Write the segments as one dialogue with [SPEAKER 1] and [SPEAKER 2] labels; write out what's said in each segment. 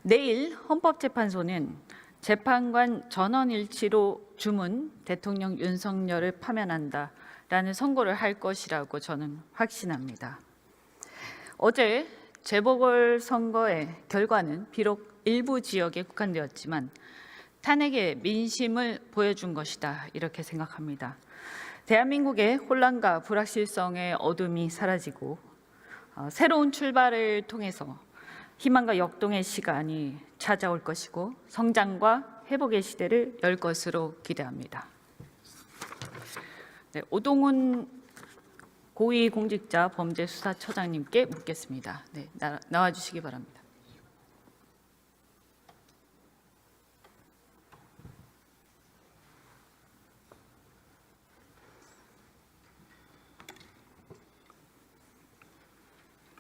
[SPEAKER 1] 내일 헌법재판소는 재판관 전원일치로 주문 대통령 윤석열을 파면한다라는 선고를 할 것이라고 저는 확신합니다. 어제 재보궐선거의 결과는 비록 일부 지역에 국한되었지만 탄핵의 민심을 보여준 것이다 이렇게 생각합니다. 대한민국의 혼란과 불확실성의 어둠이 사라지고 새로운 출발을 통해서 희망과 역동의 시간이 찾아올 것이고 성장과 회복의 시대를 열 것으로 기대합니다. 네, 오동훈 고위공직자 범죄수사처장님께 묻겠습니다. 네, 나와주시기 바랍니다.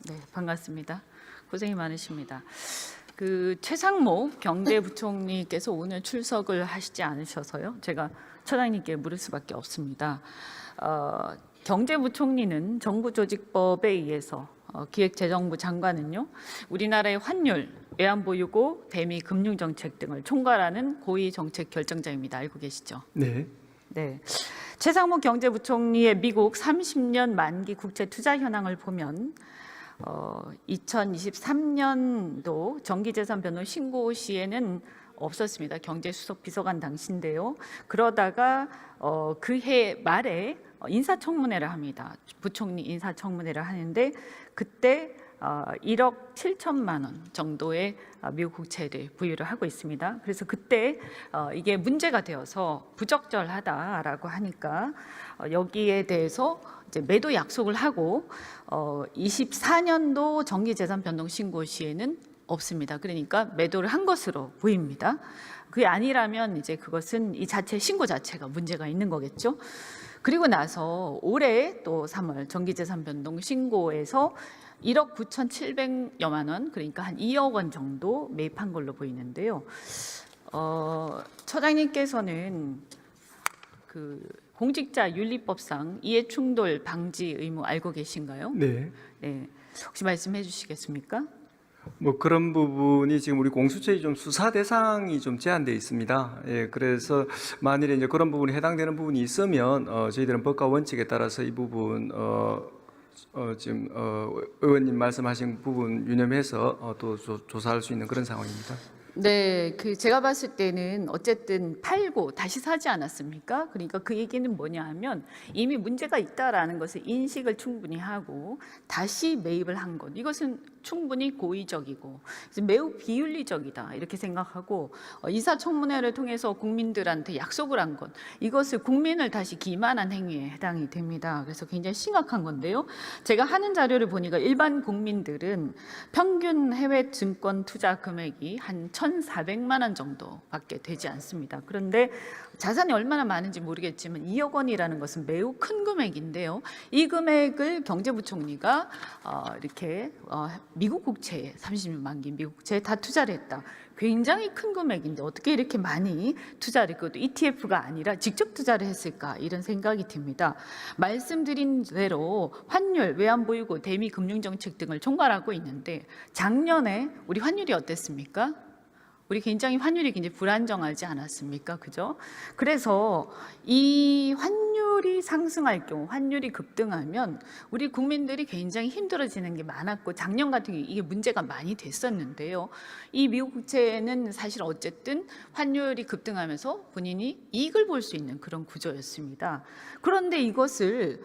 [SPEAKER 1] 네, 반갑습니다. 고생이 많으십니다. 최상목 경제부총리께서 오늘 출석을 하시지 않으셔서요. 제가 처장님께 물을 수밖에 없습니다. 경제부총리는 정부조직법에 의해서 기획재정부 장관은요, 우리나라의 환율, 외환보유고, 대미 금융정책 등을 총괄하는 고위 정책 결정자입니다. 알고 계시죠?
[SPEAKER 2] 네.
[SPEAKER 1] 네. 최상목 경제부총리의 미국 30년 만기 국채 투자 현황을 보면 2023년도 정기재산변동 신고 시에는 없었습니다. 경제수석 비서관 당시인데요. 그러다가 그해 말에 인사청문회를 합니다. 부총리 인사청문회를 하는데 그때 1억 7천만 원 정도의 미국 국채를 부유를 하고 있습니다. 그래서 그때 이게 문제가 되어서 부적절하다라고 하니까 여기에 대해서 이제 매도 약속을 하고 24년도 정기재산 변동 신고 시에는 없습니다. 그러니까 매도를 한 것으로 보입니다. 그게 아니라면 이제 그것은 이 자체 신고 자체가 문제가 있는 거겠죠. 그리고 나서 올해 또 3월 정기재산 변동 신고에서 1억 9,700여만 원, 그러니까 한 2억 원 정도 매입한 걸로 보이는데요. 처장님께서는 공직자 윤리법상 이해충돌 방지 의무 알고 계신가요?
[SPEAKER 2] 네.
[SPEAKER 1] 네. 혹시 말씀해 주시겠습니까?
[SPEAKER 2] 뭐 그런 부분이 지금 우리 공수처의 좀 수사 대상이 좀 제한되어 있습니다. 예, 그래서 만일에 이제 그런 부분이 해당되는 부분이 있으면 저희들은 법과 원칙에 따라서 이 부분 지금 의원님 말씀하신 부분 유념해서 또 조사할 수 있는 그런 상황입니다.
[SPEAKER 1] 네, 제가 봤을 때는 어쨌든 팔고 다시 사지 않았습니까? 그러니까 그 얘기는 뭐냐 하면 이미 문제가 있다라는 것을 인식을 충분히 하고 다시 매입을 한 것. 이것은 충분히 고의적이고 매우 비윤리적이다 이렇게 생각하고 인사청문회를 통해서 국민들한테 약속을 한 것. 이것을 국민을 다시 기만한 행위에 해당이 됩니다. 그래서 굉장히 심각한 건데요. 제가 하는 자료를 보니까 일반 국민들은 평균 해외 증권 투자 금액이 한 1,400만 원 정도밖에 되지 않습니다. 그런데 자산이 얼마나 많은지 모르겠지만 2억 원이라는 것은 매우 큰 금액인데요. 이 금액을 경제부총리가 이렇게 미국 국채에 30년 만기 미국 국채에 다 투자를 했다. 굉장히 큰 금액인데 어떻게 이렇게 많이 투자를 했고 또 ETF가 아니라 직접 투자를 했을까 이런 생각이 듭니다. 말씀드린 대로 환율, 외환보유고, 대미 금융정책 등을 총괄하고 있는데 작년에 우리 환율이 어땠습니까? 우리 환율이 굉장히 불안정하지 않았습니까? 그죠? 그래서 이 환율이 상승할 경우, 환율이 급등하면 우리 국민들이 굉장히 힘들어지는 게 많았고 작년 같은 경우 이게 문제가 많이 됐었는데요. 이 미국 국채는 사실 어쨌든 환율이 급등하면서 본인이 이익을 볼 수 있는 그런 구조였습니다. 그런데 이것을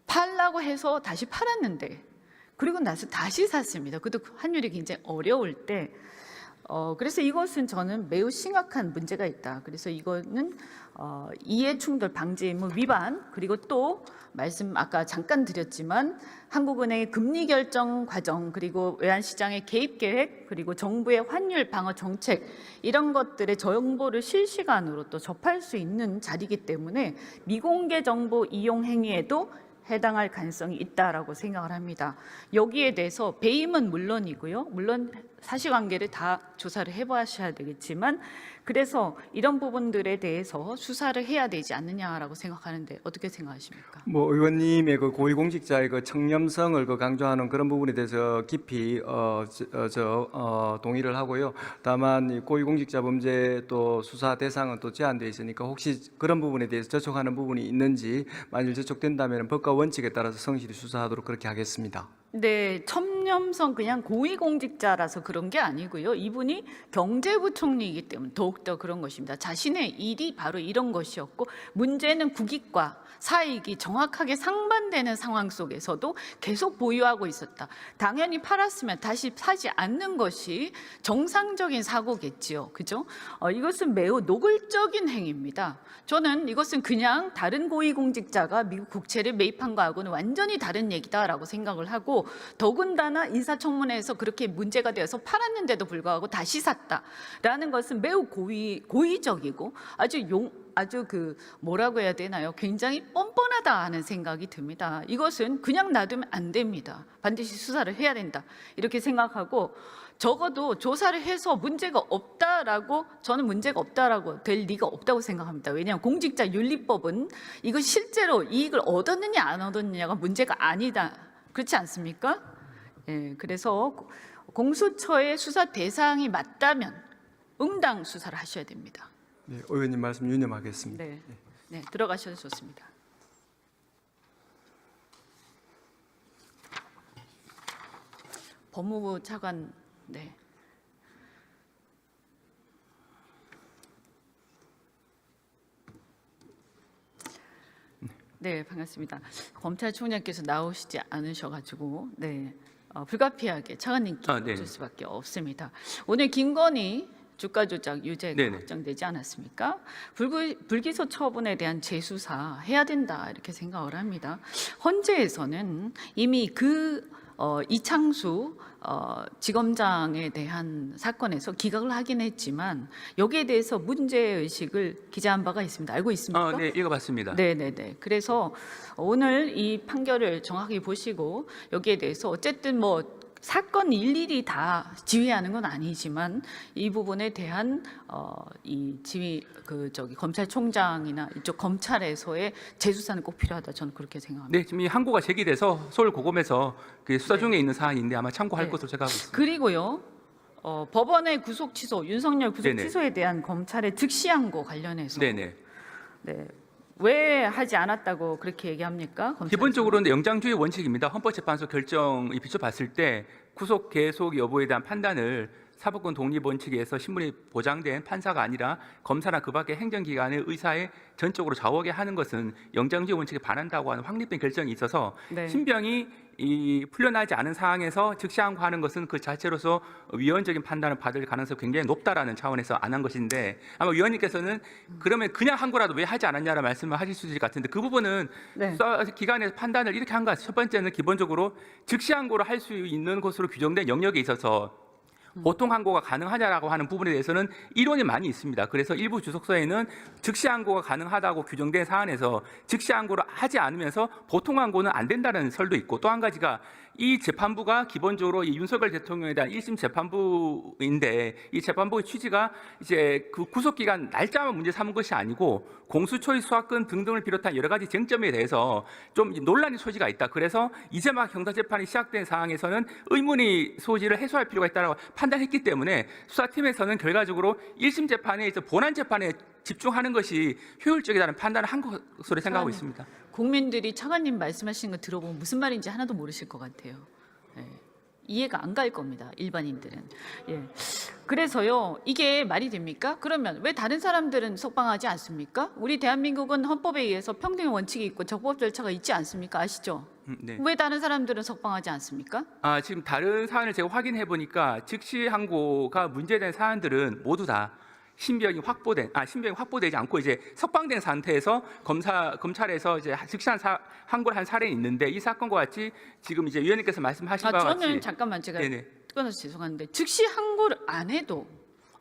[SPEAKER 1] 팔라고 해서 다시 팔았는데 그리고 나서 다시 샀습니다. 그것도 환율이 굉장히 어려울 때 그래서 이것은 저는 매우 심각한 문제가 있다. 그래서 이거는 이해충돌 방지 의무 위반, 그리고 또 말씀 아까 잠깐 드렸지만 한국은행의 금리 결정 과정, 그리고 외환시장의 개입 계획, 그리고 정부의 환율 방어 정책 이런 것들의 정보를 실시간으로 또 접할 수 있는 자리이기 때문에 미공개 정보 이용 행위에도 해당할 가능성이 있다라고 생각을 합니다. 여기에 대해서 배임은 물론이고요. 물론 사실관계를 다 조사를 해보셔야 되겠지만 그래서 이런 부분들에 대해서 수사를 해야 되지 않느냐라고 생각하는데 어떻게 생각하십니까?
[SPEAKER 2] 뭐 의원님의 그 고위공직자의 그 청렴성을 그 강조하는 그런 부분에 대해서 깊이 동의를 하고요. 다만 이 고위공직자 범죄 또 수사 대상은 또 제한되어 있으니까 혹시 그런 부분에 대해서 저촉하는 부분이 있는지 만일 저촉된다면 법과 원칙에 따라서 성실히 수사하도록 그렇게 하겠습니다.
[SPEAKER 1] 네, 청렴성 그냥 고위공직자라서 그런 게 아니고요. 이분이 경제부총리이기 때문에 더욱더 그런 것입니다. 자신의 일이 바로 이런 것이었고 문제는 국익과 사익이 정확하게 상반되는 상황 속에서도 계속 보유하고 있었다. 당연히 팔았으면 다시 사지 않는 것이 정상적인 사고겠지요. 그죠? 이것은 매우 노골적인 행위입니다. 저는 이것은 그냥 다른 고위공직자가 미국 국채를 매입한 거하고는 완전히 다른 얘기다라고 생각을 하고 더군다나 인사청문회에서 그렇게 문제가 되어서 팔았는데도 불구하고 다시 샀다라는 것은 매우 고의적이고 아주 그 뭐라고 해야 되나요? 굉장히 뻔뻔하다 하는 생각이 듭니다. 이것은 그냥 놔두면 안 됩니다. 반드시 수사를 해야 된다. 이렇게 생각하고 적어도 조사를 해서 문제가 없다라고 저는 문제가 없다라고 될 리가 없다고 생각합니다. 왜냐하면 공직자윤리법은 이거 실제로 이익을 얻었느냐 안 얻었느냐가 문제가 아니다. 그렇지 않습니까? 예, 그래서 공수처의 수사 대상이 맞다면 응당 수사를 하셔야 됩니다.
[SPEAKER 2] 네, 의원님 말씀 유념하겠습니다.
[SPEAKER 1] 네, 네, 들어가셔도 좋습니다. 법무부 차관, 네. 네, 반갑습니다. 검찰총장께서 나오시지 않으셔가지고, 네, 불가피하게 차관님께 줄 수밖에 없습니다. 오늘 김건희 주가 조작 유죄가 확정되지 않았습니까? 불기소 처분에 대한 재수사 해야 된다 이렇게 생각을 합니다. 헌재에서는 이미 이창수 지검장에 대한 사건에서 기각을 하긴 했지만 여기에 대해서 문제의식을 기자한 바가 있습니다. 알고 있습니까?
[SPEAKER 3] 네, 읽어봤습니다.
[SPEAKER 1] 네네네. 그래서 오늘 이 판결을 정확히 보시고 여기에 대해서 어쨌든 뭐 사건 일일이 다 지휘하는 건 아니지만 이 부분에 대한 이 지휘 검찰총장이나 이쪽 검찰에서의 재수사는 꼭 필요하다. 저는 그렇게 생각합니다.
[SPEAKER 3] 네, 지금 이 항고가 제기돼서 서울 고검에서 그 수사 중에 있는 사안인데 아마 참고할 것으로 제가 하고 있습니다.
[SPEAKER 1] 그리고요. 법원의 구속 취소, 윤석열 구속 취소에 대한 검찰의 즉시 항고 관련해서
[SPEAKER 3] 네네.
[SPEAKER 1] 네. 왜 하지 않았다고 그렇게 얘기합니까? 검찰에서?
[SPEAKER 3] 기본적으로는 영장주의 원칙입니다. 헌법재판소 결정이 비춰봤을 때 구속 계속 여부에 대한 판단을 사법권 독립 원칙에 의해서 신분이 보장된 판사가 아니라 검사나 그 밖의 행정기관의 의사에 전적으로 좌우하게 하는 것은 영장주의 원칙에 반한다고 하는 확립된 결정이 있어서
[SPEAKER 1] 네.
[SPEAKER 3] 신병이 풀려나지 않은 상황에서 즉시 항고하는 것은 그 자체로서 위헌적인 판단을 받을 가능성이 굉장히 높다라는 차원에서 안 한 것인데 아마 위원님께서는 그러면 그냥 항고라도 왜 하지 않았냐라는 말씀을 하실 수 있을 것 같은데 그 부분은 수사 기관에서 판단을 이렇게 한 것 같아요. 첫 번째는 기본적으로 즉시 항고를 할 수 있는 것으로 규정된 영역에 있어서 보통 항고가 가능하냐라고 하는 부분에 대해서는 이론이 많이 있습니다. 그래서 일부 주석서에는 즉시 항고가 가능하다고 규정된 사안에서 즉시 항고를 하지 않으면서 보통 항고는 안 된다는 설도 있고 또 한 가지가 이 재판부가 기본적으로 이 윤석열 대통령에 대한 1심 재판부인데 이 재판부의 취지가 이제 그 구속기간 날짜만 문제 삼은 것이 아니고 공수처의 수사권 등등을 비롯한 여러 가지 쟁점에 대해서 좀 논란의 소지가 있다. 그래서 이제 막 형사재판이 시작된 상황에서는 의문의 소지를 해소할 필요가 있다고 판단했기 때문에 수사팀에서는 결과적으로 1심 재판에 이제 본안 재판에 집중하는 것이 효율적이라는 판단을 한 것으로 생각하고 있습니다.
[SPEAKER 1] 국민들이 차관님 말씀하시는 거 들어보면 무슨 말인지 하나도 모르실 것 같아요. 예. 이해가 안 갈 겁니다. 일반인들은. 예. 그래서요. 이게 말이 됩니까? 그러면 왜 다른 사람들은 석방하지 않습니까? 우리 대한민국은 헌법에 의해서 평등의 원칙이 있고 적법 절차가 있지 않습니까? 아시죠?
[SPEAKER 3] 네.
[SPEAKER 1] 왜 다른 사람들은 석방하지 않습니까?
[SPEAKER 3] 지금 다른 사안을 제가 확인해 보니까 즉시 항고가 문제된 사안들은 모두 다 신병이 확보되지 않고 이제 석방된 상태에서 검찰에서 이제 즉시한 항고를 한 사례는 있는데 이 사건과 같이 지금 이제 위원님께서 말씀하신 바와 같이
[SPEAKER 1] 저는 잠깐만 제가 끊어서 죄송한데 즉시 항고를 안 해도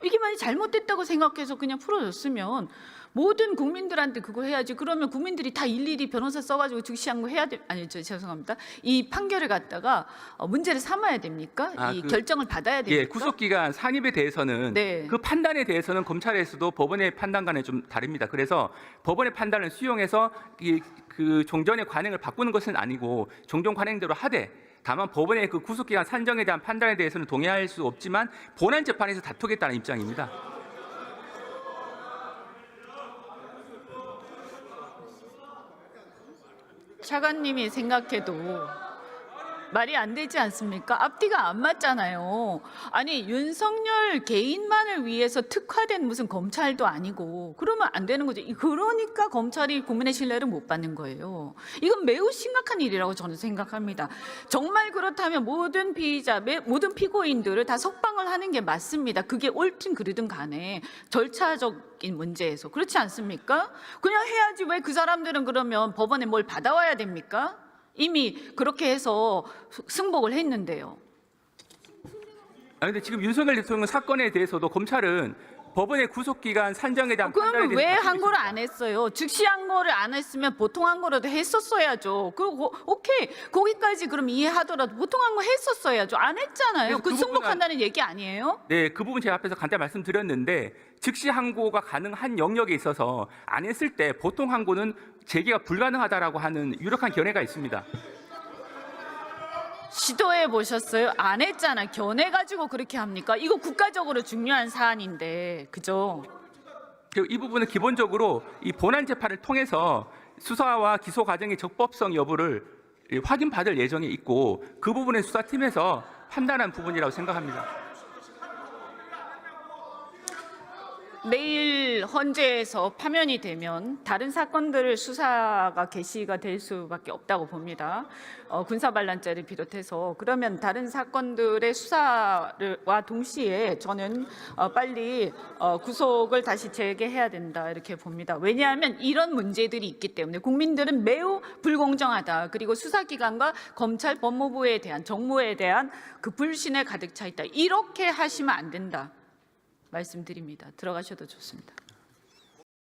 [SPEAKER 1] 이게 만약 잘못됐다고 생각해서 그냥 풀어줬으면 모든 국민들한테 그거 해야지. 그러면 국민들이 다 일일이 변호사 써가지고 즉시한 거 해야 돼. 아니, 죄송합니다. 이 판결을 갖다가 문제를 삼아야 됩니까? 이 결정을 받아야 됩니까?
[SPEAKER 3] 예, 구속기간 산입에 대해서는
[SPEAKER 1] 네.
[SPEAKER 3] 그 판단에 대해서는 검찰에서도 법원의 판단과는 좀 다릅니다. 그래서 법원의 판단을 수용해서 그 종전의 관행을 바꾸는 것은 아니고 종전 관행대로 하되, 다만 법원의 그 구속기간 산정에 대한 판단에 대해서는 동의할 수 없지만 본안 재판에서 다투겠다는 입장입니다.
[SPEAKER 1] 차관님이 생각해도 말이 안 되지 않습니까? 앞뒤가 안 맞잖아요. 아니, 윤석열 개인만을 위해서 특화된 무슨 검찰도 아니고 그러면 안 되는 거죠. 그러니까 검찰이 국민의 신뢰를 못 받는 거예요. 이건 매우 심각한 일이라고 저는 생각합니다. 정말 그렇다면 모든 피의자, 모든 피고인들을 다 석방을 하는 게 맞습니다. 그게 옳든 그르든 간에 절차적인 문제에서. 그렇지 않습니까? 그냥 해야지 왜 그 사람들은 그러면 법원에 뭘 받아와야 됩니까? 이미 그렇게 해서 승복을 했는데요.
[SPEAKER 3] 근데 지금 윤석열 대통령 사건에 대해서도 검찰은 법원의 구속기간 산정에 대한 판단에
[SPEAKER 1] 그러면 왜
[SPEAKER 3] 대해서
[SPEAKER 1] 항고를 안 했어요? 즉시 항고를 안 했으면 보통 항고라도 했었어야죠. 그리고 오케이, 거기까지 그럼 이해하더라도 보통 항고 했었어야죠. 안 했잖아요.
[SPEAKER 3] 그래서
[SPEAKER 1] 그
[SPEAKER 3] 그
[SPEAKER 1] 승복한다는 얘기 아니에요?
[SPEAKER 3] 네, 그 부분 제가 앞에서 간단히 말씀드렸는데, 즉시 항고가 가능한 영역에 있어서 안 했을 때 보통 항고는 제기가 불가능하다라고 하는 유력한 견해가 있습니다.
[SPEAKER 1] 시도해 보셨어요? 안 했잖아요. 견해가지고 그렇게 합니까? 이거 국가적으로 중요한 사안인데, 그죠?
[SPEAKER 3] 그리고 이 부분은 기본적으로 이 본안 재판을 통해서 수사와 기소 과정의 적법성 여부를 확인받을 예정에 있고, 그 부분은 수사팀에서 판단한 부분이라고 생각합니다.
[SPEAKER 1] 내일 헌재에서 파면이 되면 다른 사건들 수사가 개시가 될 수밖에 없다고 봅니다. 군사반란죄를 비롯해서. 그러면 다른 사건들의 수사와 동시에 저는 빨리 구속을 다시 재개해야 된다 이렇게 봅니다. 왜냐하면 이런 문제들이 있기 때문에 국민들은 매우 불공정하다. 그리고 수사기관과 검찰, 법무부에 대한, 정무에 대한 그 불신에 가득 차 있다. 이렇게 하시면 안 된다. 말씀드립니다. 들어가셔도 좋습니다.